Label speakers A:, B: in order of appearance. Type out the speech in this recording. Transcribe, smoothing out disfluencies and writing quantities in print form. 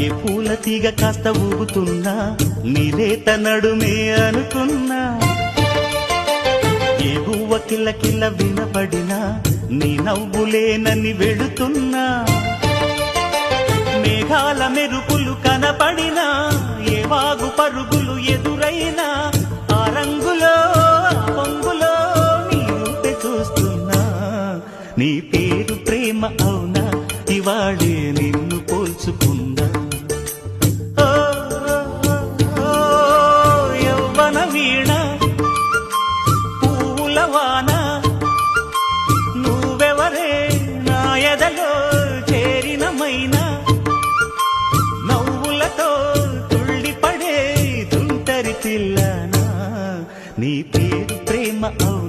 A: ఏ పూల తీగ కాస్త ఊగుతున్నా నీలేత నడుమే అనుకున్నా, ఏ గువ్వ కిల్ల కిల్ల వినపడినా నీ నవ్వులేనని వెళుతున్నా, మేఘాల మెరుపులు కనపడినా ఏ వాగు పరుగులు ఎదురైనా ఆ రంగులో పొంగులో నీ రూపే చూస్తున్నా. నీ పేరు ప్రేమ అవునా, ఇవాళే నిన్ను పోల్చుకున్నా. యవ్వన వీణ పూల వాన నువ్వెవరే నా ఎదలో చేరిన మైనా, నవ్వులతో తుళ్ళిపడే తుంటరి పిల్లనా. నీ పేరు ప్రేమ అవునా.